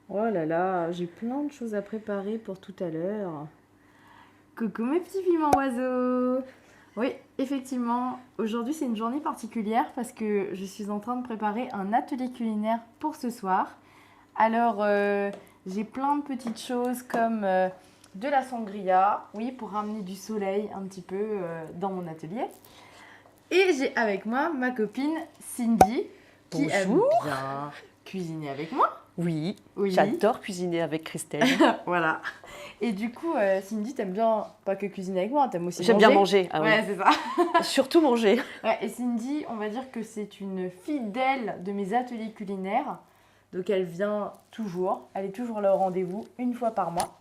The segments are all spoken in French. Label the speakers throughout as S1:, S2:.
S1: Oh là là, j'ai plein de choses à préparer pour tout à l'heure. Coucou mes petits piments oiseaux. Oui, effectivement, aujourd'hui c'est une journée particulière parce que je suis en train de préparer un atelier culinaire pour ce soir. Alors, j'ai plein de petites choses comme de la sangria, oui, pour ramener du soleil un petit peu dans mon atelier. Et j'ai avec moi ma copine Cindy qui aime
S2: Bonjour.
S1: bien cuisiner avec moi.
S2: Oui,
S1: Oui.
S2: j'adore cuisiner avec Christelle.
S1: Voilà. Et du coup, Cindy, t'aimes bien pas que cuisiner avec moi, t'aimes aussi
S2: J'aime
S1: manger.
S2: bien manger, ah oui.
S1: Ouais, c'est ça.
S2: Surtout manger.
S1: Ouais, et Cindy, on va dire que c'est une fidèle de mes ateliers culinaires. Donc elle vient toujours, elle est toujours là au rendez-vous, une fois par mois.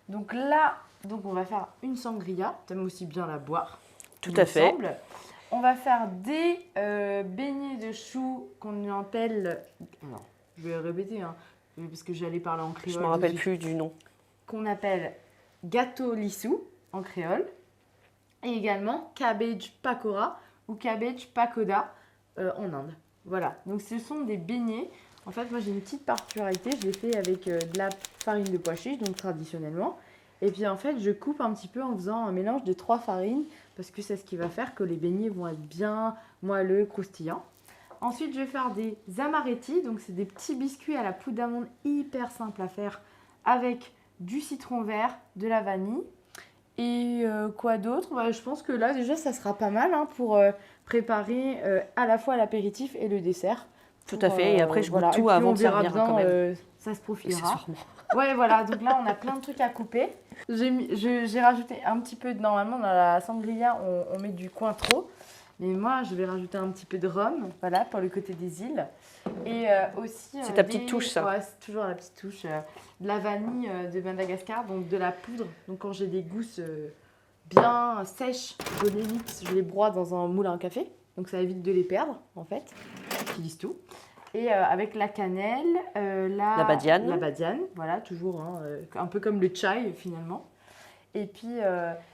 S1: Donc là, on va faire une sangria. T'aimes aussi bien la boire.
S2: Tout
S1: il
S2: à
S1: me
S2: fait.
S1: semble. On va faire des beignets de choux qu'on appelle. Non, je vais répéter, hein, parce que j'allais parler en créole.
S2: Je me rappelle plus du nom.
S1: Qu'on appelle gâteau lissou en créole. Et également cabbage pakora ou cabbage pakoda en Inde. Voilà, donc ce sont des beignets. En fait, moi j'ai une petite particularité, je les fais avec de la farine de pois chiche, donc traditionnellement. Et puis en fait, je coupe un petit peu en faisant un mélange de 3 farines parce que c'est ce qui va faire que les beignets vont être bien moelleux, croustillants. Ensuite, je vais faire des amaretti, donc c'est des petits biscuits à la poudre d'amande hyper simple à faire avec du citron vert, de la vanille. Et quoi d'autre? Je pense que là déjà ça sera pas mal hein, pour préparer à la fois l'apéritif et le dessert.
S2: Tout à fait, et après je goûte
S1: Et
S2: tout
S1: puis
S2: avant
S1: on
S2: de
S1: verra
S2: servir
S1: bien,
S2: quand même.
S1: ça se profilera.
S2: Accessoirement.
S1: Ouais, voilà, donc là on a plein de trucs à couper. J'ai rajouté un petit peu, normalement dans la sangria on met du cointreau. Mais moi je vais rajouter un petit peu de rhum, voilà, pour le côté des îles. Et aussi.
S2: C'est ta petite touche, ça.
S1: Ouais, c'est toujours la petite touche. De la vanille de Madagascar, donc de la poudre. Donc quand j'ai des gousses bien sèches de l'élix, je les broie dans un moule à café. Donc ça évite de les perdre, en fait. J'utilise tout. Et avec la cannelle,
S2: La badiane.
S1: La badiane, voilà, toujours, hein, un peu comme le chai finalement. Et puis,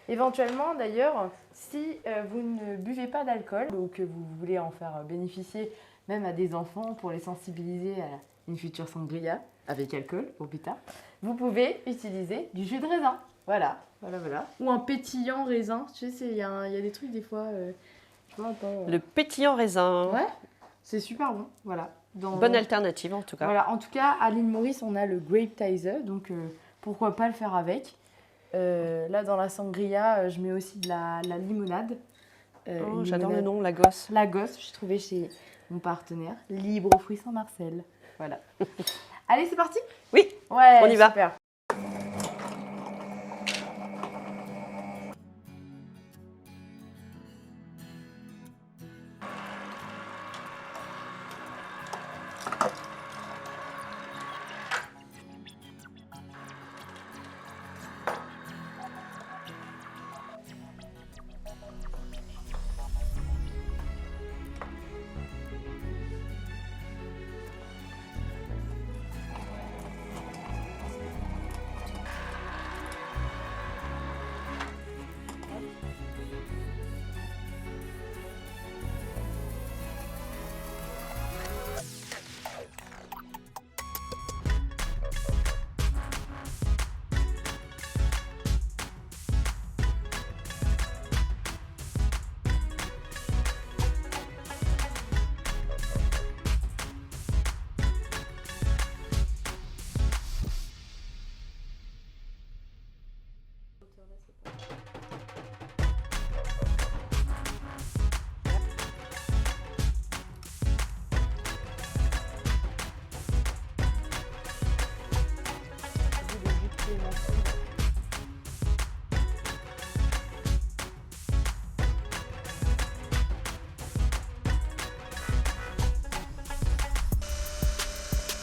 S1: éventuellement, d'ailleurs, si vous ne buvez pas d'alcool ou que vous voulez en faire bénéficier même à des enfants pour les sensibiliser à une future sangria avec alcool au plus tard, vous pouvez utiliser du jus de raisin. Voilà, voilà, voilà. Ou un pétillant raisin. Tu sais, il y a des trucs des fois. Tu vois,
S2: Le pétillant raisin.
S1: Ouais, c'est super bon. Voilà.
S2: Bonne alternative en tout cas.
S1: Voilà, en tout cas, à l'île Maurice, on a le Grape Tizer, donc pourquoi pas le faire avec. Là, dans la sangria, je mets aussi de la limonade.
S2: J'adore le nom, la gosse.
S1: La gosse, j'ai trouvé chez mon partenaire, Libre aux fruits Saint-Marcel. Voilà. Allez, c'est parti?
S2: Oui,
S1: ouais,
S2: on y va.
S1: Super.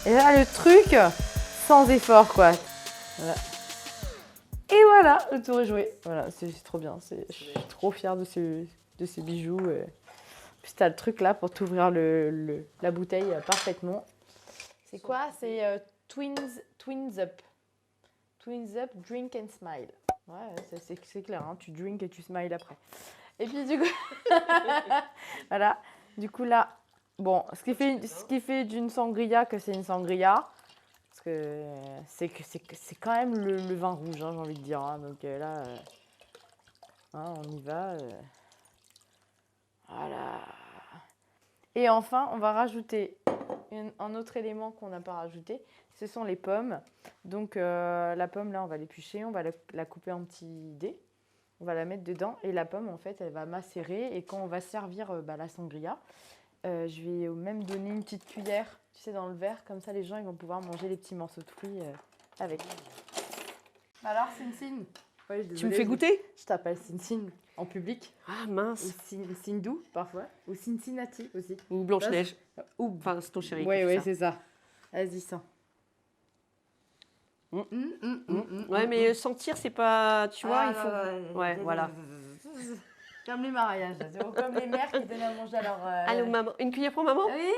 S1: Et là, le truc, sans effort, quoi. Voilà. Et voilà, le tour est joué. Voilà, c'est trop bien. Je suis trop fière de ces bijoux. Puis t'as le truc là pour t'ouvrir la bouteille parfaitement. C'est quoi? C'est Twins Up. Twins Up, Drink and Smile. Ouais, c'est clair, hein, tu drink et tu smiles après. Et puis du coup, voilà. Du coup là, bon, ce qui fait d'une sangria que c'est une sangria, parce que c'est quand même le vin rouge, hein, j'ai envie de dire. Hein. Donc là, hein, on y va. Voilà. Et enfin, on va rajouter un autre élément qu'on n'a pas rajouté. Ce sont les pommes. Donc la pomme, là, on va l'éplucher. On va la couper en petits dés. On va la mettre dedans. Et la pomme, en fait, elle va macérer. Et quand on va servir la sangria, je vais même donner une petite cuillère, tu sais, dans le verre. Comme ça, les gens ils vont pouvoir manger les petits morceaux de fruits avec. Alors, Cincin, ouais,
S2: tu me fais goûter?
S1: Je t'appelle Cincin en public.
S2: Ah mince.
S1: Ou Sindou, parfois. Ou Cincinnati aussi.
S2: Ou Blanche-Neige. Enfin, c'est ton chéri.
S1: Oui, c'est ça. Vas-y, sens.
S2: Ouais, mais sentir, c'est pas... Tu vois, il faut... Ouais, voilà.
S1: Comme les mariages, comme les mères qui donnent à manger à leur...
S2: Allô, maman. Une cuillère pour maman?
S1: Oui.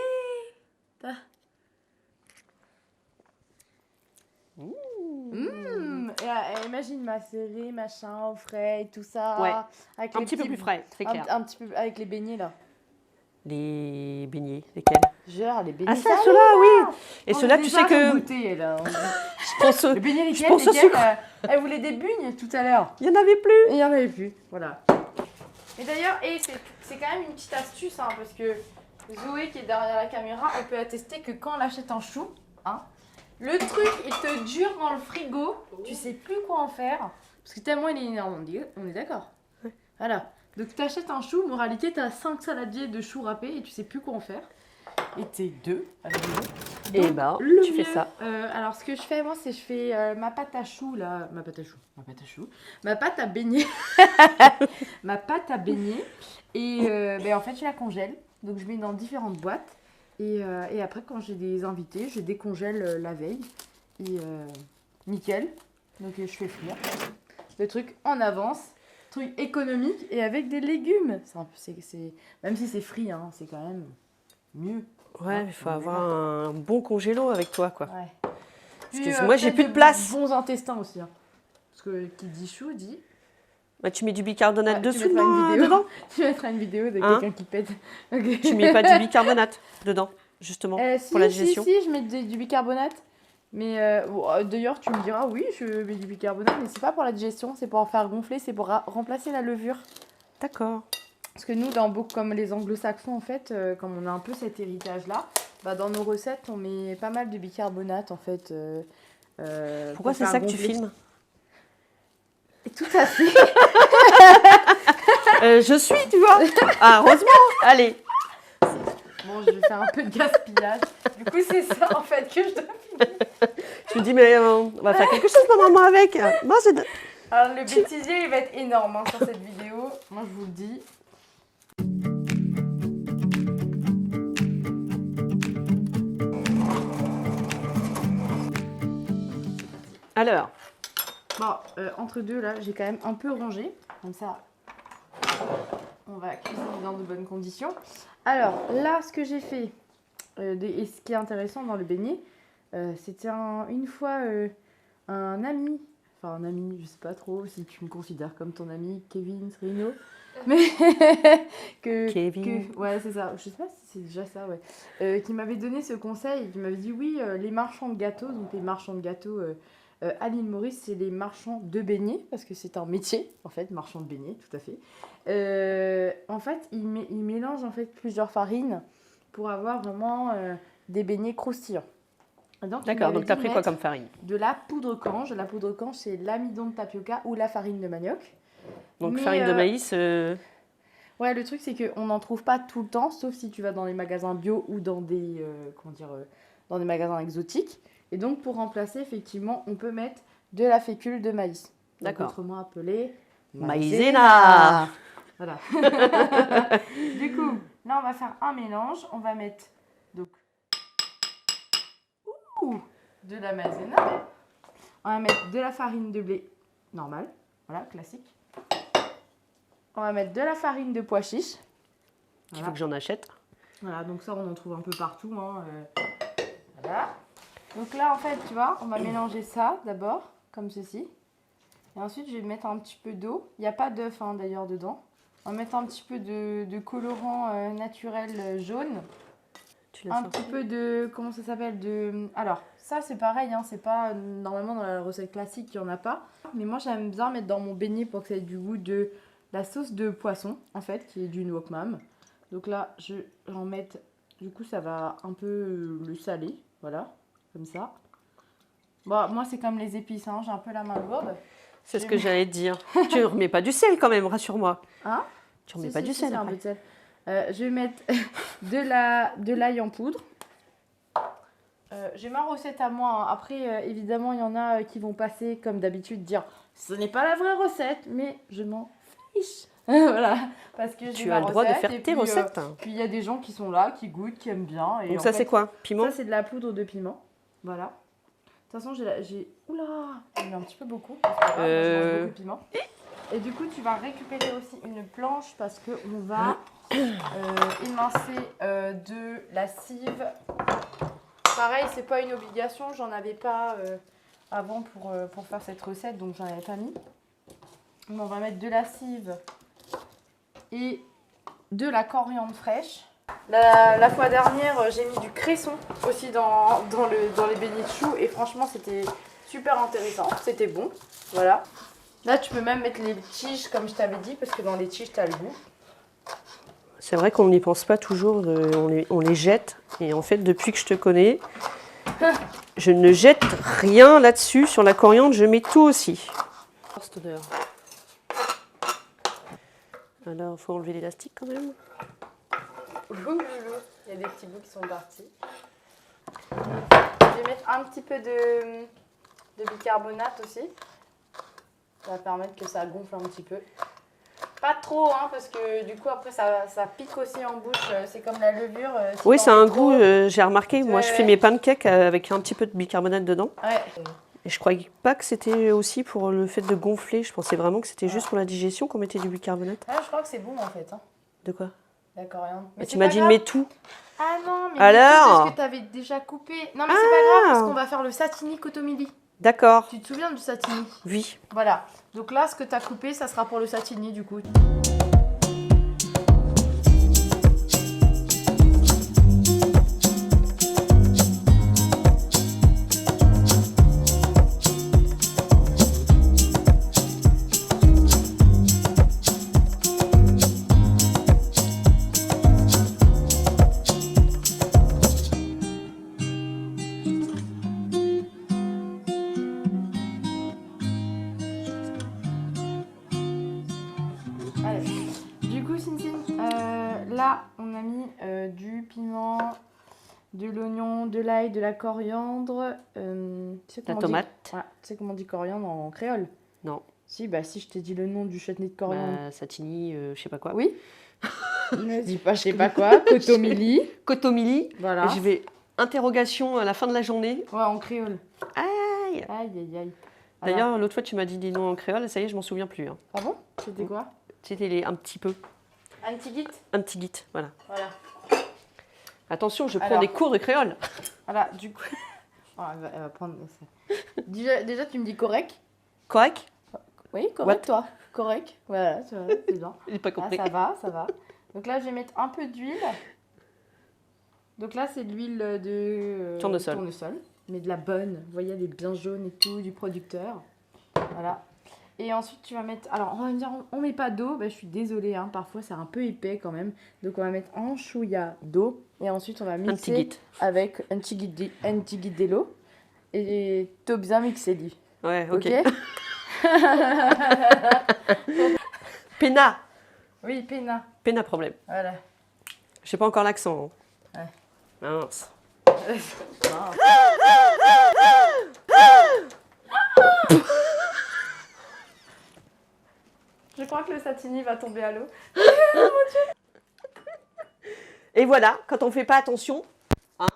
S1: Et imagine macéré, machin, au frais et tout ça.
S2: Ouais.
S1: Avec
S2: un petit peu plus frais, c'est clair.
S1: Un petit peu avec les beignets là.
S2: Les beignets, lesquels?
S1: Genre les beignets.
S2: Ah ça, ceux-là, oui. Et ceux-là, tu sais que...
S1: Goûté, là.
S2: Je pense
S1: les beignets lesquels elle voulait des bugnes tout à l'heure.
S2: Il n'y en avait plus.
S1: Il n'y en avait plus, voilà. Et d'ailleurs, c'est quand même une petite astuce, hein, parce que Zoé qui est derrière la caméra, on peut attester que quand on achète un chou, hein, le truc il te dure dans le frigo, tu sais plus quoi en faire, parce que tellement il est énorme, on est d'accord.
S2: Ouais.
S1: Voilà, donc tu achètes un chou, moralité, tu as 5 saladiers de choux râpés et tu sais plus quoi en faire. Et t'es deux avec les deux.
S2: Et bah, tu fais ça.
S1: Alors ce que je fais moi, c'est je fais ma pâte à choux là, ma pâte à beignet, ma pâte à beignet. Et en fait je la congèle, donc je mets dans différentes boîtes. Et après quand j'ai des invités, je décongèle la veille. Et nickel. Donc je fais frire le truc en avance, truc économique et avec des légumes. Même si c'est frit, hein, c'est quand même mieux.
S2: Ouais, il faut avoir un bon congélo avec toi, quoi.
S1: Ouais.
S2: Parce que moi, j'ai plus de place.
S1: Bons intestins aussi. Hein. Parce que qui dit chou dit.
S2: Bah, tu mets du bicarbonate dessous,
S1: dedans. Tu mettras une vidéo de quelqu'un qui pète.
S2: Okay. Tu mets pas du bicarbonate dedans, justement, pour la digestion.
S1: Si, je mets du bicarbonate. Mais d'ailleurs, tu me diras, oui, je mets du bicarbonate, mais c'est pas pour la digestion, c'est pour en faire gonfler, c'est pour remplacer la levure.
S2: D'accord.
S1: Parce que nous, comme les anglo-saxons, en fait, comme on a un peu cet héritage-là, bah, dans nos recettes, on met pas mal de bicarbonate, en fait.
S2: Pourquoi c'est ça que tu filmes?
S1: Tout à fait.
S2: Je suis, tu vois. Ah, heureusement. Allez.
S1: Bon, je vais faire un peu de gaspillage. Du coup, c'est ça, en fait, que je dois filmer.
S2: Je me dis, mais on va faire quelque chose, maman, avec. Non,
S1: alors, le bêtisier, il va être énorme hein, sur cette vidéo. Moi, je vous le dis.
S2: Alors.
S1: Bon, entre deux, là, j'ai quand même un peu rangé. Comme ça, on va cuisiner dans de bonnes conditions. Alors, là, ce que j'ai fait, et ce qui est intéressant dans le beignet, c'était une fois un ami, je sais pas trop si tu me considères comme ton ami, Kevin Srino, mais
S2: Kevin.
S1: ouais, c'est ça, je sais pas si c'est déjà ça, ouais, qui m'avait donné ce conseil, qui m'avait dit oui, les marchands de gâteaux, donc les marchands de gâteaux à l'île Maurice, c'est les marchands de beignets, parce que c'est un métier, en fait, marchand de beignets, tout à fait. En fait, ils mélangent en fait plusieurs farines pour avoir vraiment des beignets croustillants.
S2: D'accord, donc tu as pris quoi comme farine?
S1: De la poudre cange. La poudre cange, c'est l'amidon de tapioca ou la farine de manioc.
S2: Donc farine de maïs.
S1: Ouais, le truc, c'est qu'on n'en trouve pas tout le temps, sauf si tu vas dans les magasins bio ou dans des, dans des magasins exotiques. Et donc, pour remplacer, effectivement, on peut mettre de la fécule de maïs.
S2: D'accord.
S1: Autrement appelée
S2: maïzena.
S1: Voilà. Du coup, là, on va faire un mélange. On va mettre donc de la maïzena. On va mettre de la farine de blé normale. Voilà, classique. On va mettre de la farine de pois chiche.
S2: Il faut que j'en achète.
S1: Voilà, donc ça, on en trouve un peu partout. Hein. Voilà. Donc là, en fait, tu vois, on va mélanger ça d'abord, comme ceci. Et ensuite, je vais mettre un petit peu d'eau. Il n'y a pas d'œuf, hein, d'ailleurs, dedans. On va mettre un petit peu de colorant naturel jaune.
S2: tu l'as
S1: un
S2: sorti.
S1: petit peu de... Comment ça s'appelle Alors, ça c'est pareil, hein, c'est pas... Normalement dans la recette classique, il n'y en a pas. Mais moi j'aime bien mettre dans mon beignet pour que ça ait du goût de la sauce de poisson, en fait, qui est d'une wok mam. Donc là, j'en mets... Du coup, ça va un peu le saler, voilà, comme ça. Bon, moi c'est comme les épices, hein, j'ai un peu la main lourde.
S2: C'est ce que j'allais te dire. Tu ne remets pas du sel quand même, rassure-moi.
S1: Hein?
S2: Tu ne remets pas du sel
S1: un
S2: après.
S1: peu de sel. Je vais mettre de l'ail en poudre. J'ai ma recette à moi. Hein. Après, évidemment, il y en a qui vont passer, comme d'habitude, dire ce n'est pas la vraie recette, mais je m'en fiche. Voilà, parce que
S2: tu as le droit de faire tes recettes.
S1: Puis il y a des gens qui sont là, qui goûtent, qui aiment bien. Et
S2: donc ça, c'est quoi? Piment?
S1: Ça, c'est de la poudre de piment. Voilà. De toute façon, Oula, j'ai mis un petit peu beaucoup. Parce que, moi, je mange beaucoup de piment. Et du coup, tu vas récupérer aussi une planche parce qu'on va émincer de la cive. Pareil, c'est pas une obligation, j'en avais pas avant pour faire cette recette, donc j'en avais pas mis. Mais on va mettre de la cive et de la coriandre fraîche. La fois dernière, j'ai mis du cresson aussi dans les beignets de choux et franchement, c'était super intéressant, c'était bon. Voilà. Là, tu peux même mettre les tiges comme je t'avais dit, parce que dans les tiges, tu as le goût.
S2: C'est vrai qu'on n'y pense pas toujours, on les jette. Et en fait, depuis que je te connais, je ne jette rien là-dessus. Sur la coriandre, je mets tout aussi. Cette odeur. Alors, il faut enlever l'élastique quand même.
S1: Il y a des petits bouts qui sont partis. Je vais mettre un petit peu de bicarbonate aussi. Ça va permettre que ça gonfle un petit peu. Pas trop, hein, parce que du coup, après, ça pique aussi en bouche. C'est comme la levure. Si
S2: Oui, c'est un goût,
S1: trop...
S2: j'ai remarqué. Moi, je fais mes pancakes avec un petit peu de bicarbonate dedans.
S1: Ouais.
S2: Et je croyais pas que c'était aussi pour le fait de gonfler. Je pensais vraiment que c'était juste pour la digestion qu'on mettait du bicarbonate.
S1: Ouais, je crois que c'est bon, en fait. Hein.
S2: De quoi?
S1: La coriandre.
S2: Mais tu m'as dit, mets tout.
S1: Ah non, mais
S2: alors
S1: parce que tu avais déjà coupé. Non, mais c'est pas grave, parce qu'on va faire le satini kotomili.
S2: D'accord.
S1: Tu te souviens du satini?
S2: Oui.
S1: Voilà. Donc là, ce que tu as coupé, ça sera pour le satini, du coup. Là, on a mis du piment, de l'oignon, de l'ail, de la coriandre.
S2: La tomate.
S1: Tu sais comment on dit coriandre en créole?
S2: Non.
S1: Si, bah si, je t'ai dit le nom du chutney de coriandre.
S2: Satini, je sais pas quoi.
S1: Oui. Ne dis pas je sais pas quoi. Kotomili.
S2: Kotomili.
S1: Voilà.
S2: Et je vais interrogation à la fin de la journée.
S1: Ouais, en créole.
S2: Aïe.
S1: Aïe, aïe, aïe.
S2: D'ailleurs, l'autre fois, tu m'as dit des noms en créole. Ça y est, je m'en souviens plus. Hein.
S1: Ah bon? C'était quoi?
S2: C'était un petit peu.
S1: Un petit guide.
S2: Un petit guide, voilà.
S1: Voilà.
S2: Attention, je prends des cours de créole.
S1: Voilà, du coup... Oh, elle va prendre... Déjà, tu me dis correct?
S2: Correct?
S1: Oui, correct, toi. Correct. Voilà, c'est bien.
S2: J'ai pas compris.
S1: Ah, ça va. Donc là, je vais mettre un peu d'huile. Donc là, c'est de l'huile de...
S2: tournesol.
S1: Mais de la bonne. Vous voyez, elle est bien jaune et tout, du producteur. Voilà. Et ensuite, tu vas mettre... Alors, on va me dire, on met pas d'eau. Ben, je suis désolée, hein, parfois, c'est un peu épais quand même. Donc, on va mettre un chouïa d'eau. Et ensuite, on va mixer avec un petit guide de l'eau. Et t'as bien mixé, lui.
S2: Ouais, ok. Pena.
S1: Oui, pena.
S2: Pena problème.
S1: Voilà.
S2: Je sais pas encore l'accent. Hein.
S1: Ouais.
S2: Mince.
S1: Je crois que le satini va tomber à l'eau.
S2: Et voilà, quand on fait pas attention. Hein.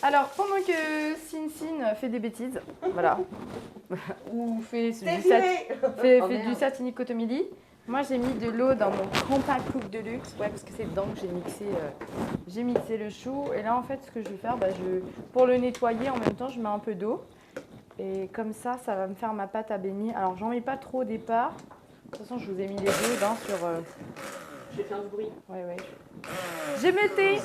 S1: Alors, pendant que Sin fait des bêtises, voilà, ou fait du satini kotomili, moi j'ai mis de l'eau dans mon compact cook de luxe, ouais, parce que c'est dedans que j'ai mixé le chou. Et là, en fait, ce que je vais faire, pour le nettoyer, en même temps, je mets un peu d'eau. Et comme ça, ça va me faire ma pâte à beignets. Alors, j'en mets pas trop au départ. De toute façon, je vous ai mis les deux
S2: Je vais faire du bruit.
S1: Ouais, ouais. J'ai metté.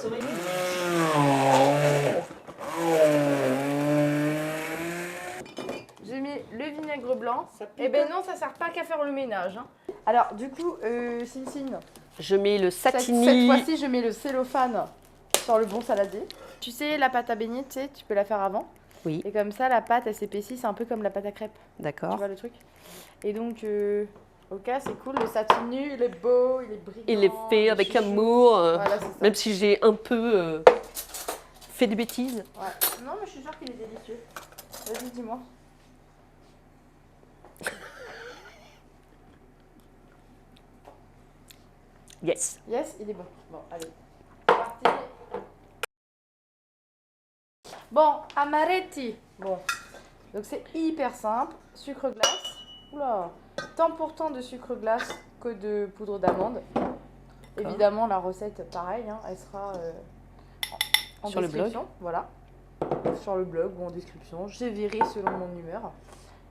S1: J'ai mis le vinaigre blanc. Eh ben non, ça sert pas qu'à faire le ménage. Hein. Alors, du coup, Cincine,
S2: Je mets le
S1: cette
S2: satini.
S1: fois-ci, je mets le cellophane sur le bon saladier. Tu sais, la pâte à beignets, tu sais, tu peux la faire avant.
S2: Oui,
S1: Et comme ça, la pâte, elle s'épaissit. C'est un peu comme la pâte à crêpes. Tu
S2: d'accord.
S1: vois le truc? Et donc, ok, c'est cool. Le satini, il est beau, il est brillant.
S2: Il est fait avec
S1: chouchou.
S2: amour,
S1: Voilà, c'est ça.
S2: même si j'ai un peu fait des bêtises.
S1: Ouais. Non, mais je suis sûre qu'il est délicieux. Vas-y, dis-moi.
S2: Yes.
S1: Yes, il est bon. Bon, allez. C'est parti. Bon, amaretti. Bon. Donc c'est hyper simple. Sucre glace. Oula. Tant pour tant de sucre glace que de poudre d'amande. Évidemment, la recette, pareil, hein, elle sera en
S2: Sur le blog.
S1: description. Voilà. Sur le blog ou en description. Je verrai selon mon humeur.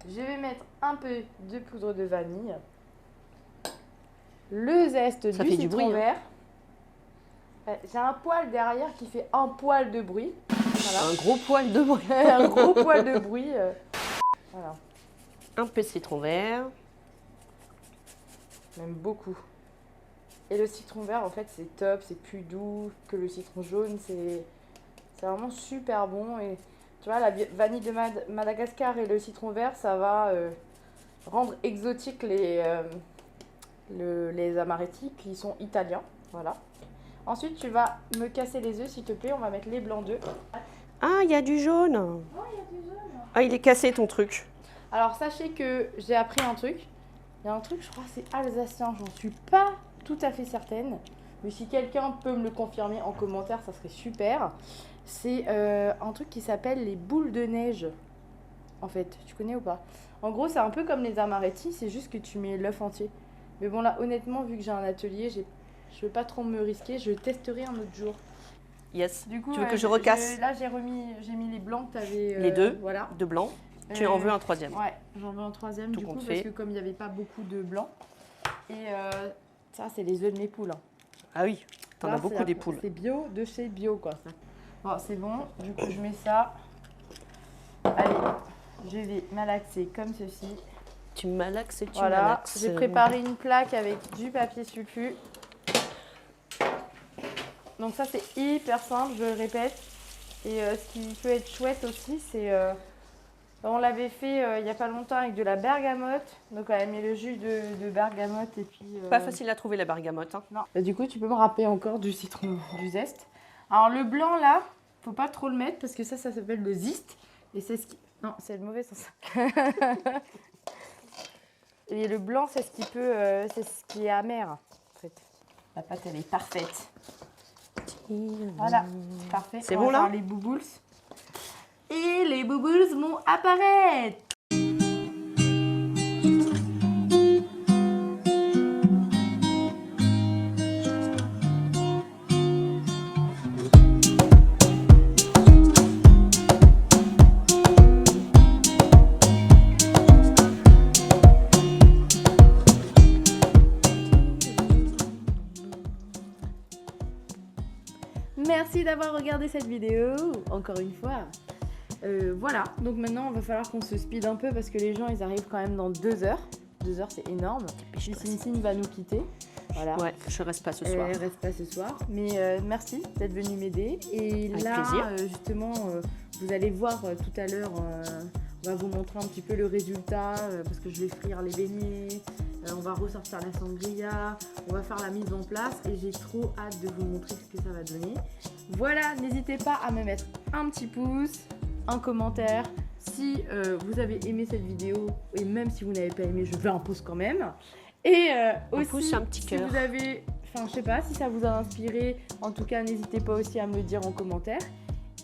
S1: Je vais mettre un peu de poudre de vanille. Le zeste
S2: Ça
S1: du
S2: fait du
S1: citron
S2: bruit, hein.
S1: vert. Ouais, j'ai un poil derrière qui fait un poil de bruit. Voilà.
S2: Un gros poil de bruit.
S1: Un gros poil de bruit. Voilà.
S2: Un peu de citron vert.
S1: Même beaucoup. Et le citron vert, en fait, c'est top. C'est plus doux que le citron jaune. C'est vraiment super bon. Et tu vois, la vanille de Madagascar et le citron vert, ça va rendre exotiques les amaretti qui sont italiens. Voilà. Ensuite, tu vas me casser les œufs, s'il te plaît. On va mettre les blancs d'œufs.
S2: Ah, il y a du jaune.
S1: Oh, il y a du jaune.
S2: Ah, il est cassé ton truc.
S1: Alors, sachez que j'ai appris un truc. Il y a un truc, je crois que c'est alsacien. J'en suis pas tout à fait certaine. Mais si quelqu'un peut me le confirmer en commentaire, ça serait super. C'est un truc qui s'appelle les boules de neige. En fait, tu connais ou pas? En gros, c'est un peu comme les amaretti. C'est juste que tu mets l'œuf entier. Mais bon, là, honnêtement, vu que j'ai un atelier, je ne veux pas trop me risquer. Je testerai un autre jour.
S2: Yes.
S1: Du coup,
S2: Tu veux que je recasse
S1: là, j'ai mis les blancs que tu avais.
S2: Les deux.
S1: Voilà.
S2: De blanc. Tu en veux un troisième.
S1: Ouais, j'en veux un troisième
S2: Tout
S1: du coup,
S2: compte
S1: parce
S2: fait.
S1: que comme il n'y avait pas beaucoup de blanc. Et ça, c'est les œufs de mes poules. Hein.
S2: Ah oui, t'en
S1: Là,
S2: as beaucoup des poules.
S1: C'est bio de chez bio, quoi. Ça. Bon, c'est bon. Du coup, je mets ça. Allez, je vais malaxer comme ceci.
S2: Tu malaxes et tu
S1: Voilà,
S2: malaxes.
S1: j'ai préparé une plaque avec du papier sulfu. Donc ça, c'est hyper simple, je le répète. Et ce qui peut être chouette aussi, c'est... on l'avait fait il n'y a pas longtemps avec de la bergamote. Donc on a mis le jus de bergamote et puis...
S2: Pas facile à trouver la bergamote. Hein.
S1: Non. Bah, du coup, tu peux me râper encore du citron, du zeste. Alors le blanc là, faut pas trop le mettre parce que ça s'appelle le ziste. Et c'est ce qui... Non, c'est le mauvais sens. Et le blanc, c'est ce qui peut... c'est ce qui est amer, en fait. La pâte, elle est parfaite. Voilà, parfait.
S2: C'est
S1: On
S2: bon
S1: va
S2: là
S1: faire les bouboules. Et les bouboules vont apparaître. Merci d'avoir regardé cette vidéo, encore une fois. Voilà, donc maintenant il va falloir qu'on se speed un peu parce que les gens ils arrivent quand même dans 2 heures. 2 heures c'est énorme. Puis Cincine va nous quitter. Voilà.
S2: Ouais, je reste pas ce soir.
S1: Elle reste pas ce soir. Mais merci d'être venu m'aider. Et
S2: avec
S1: là,
S2: plaisir.
S1: Justement, vous allez voir tout à l'heure, on va vous montrer un petit peu le résultat parce que je vais frire les beignets. On va ressortir la sangria, on va faire la mise en place et j'ai trop hâte de vous montrer ce que ça va donner. Voilà, n'hésitez pas à me mettre un petit pouce, un commentaire. Si vous avez aimé cette vidéo et même si vous n'avez pas aimé, je veux un pouce quand même. Et aussi,
S2: pouce, un petit
S1: si
S2: cœur.
S1: vous avez, enfin je sais pas, si ça vous a inspiré, en tout cas n'hésitez pas aussi à me le dire en commentaire.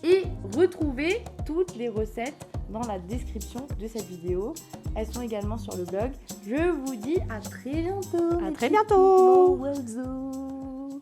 S1: Et retrouvez toutes les recettes dans la description de cette vidéo. Elles sont également sur le blog. Je vous dis à très bientôt.
S2: À très bientôt.
S1: Oiseaux.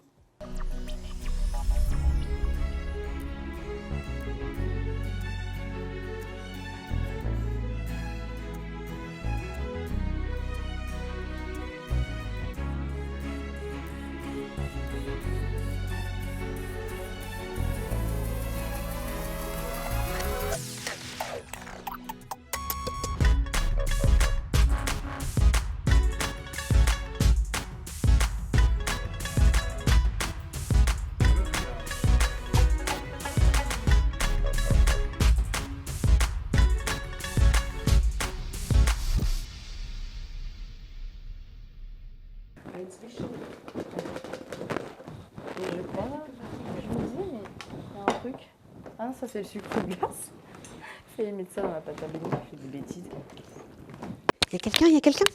S1: Et je crois, je me dis, mais il y a un truc. Ah non, ça c'est le sucre glace. J'ai mis ça dans la pâte à baigner, j'ai fait des bêtises.
S2: Il y a quelqu'un, il y a quelqu'un.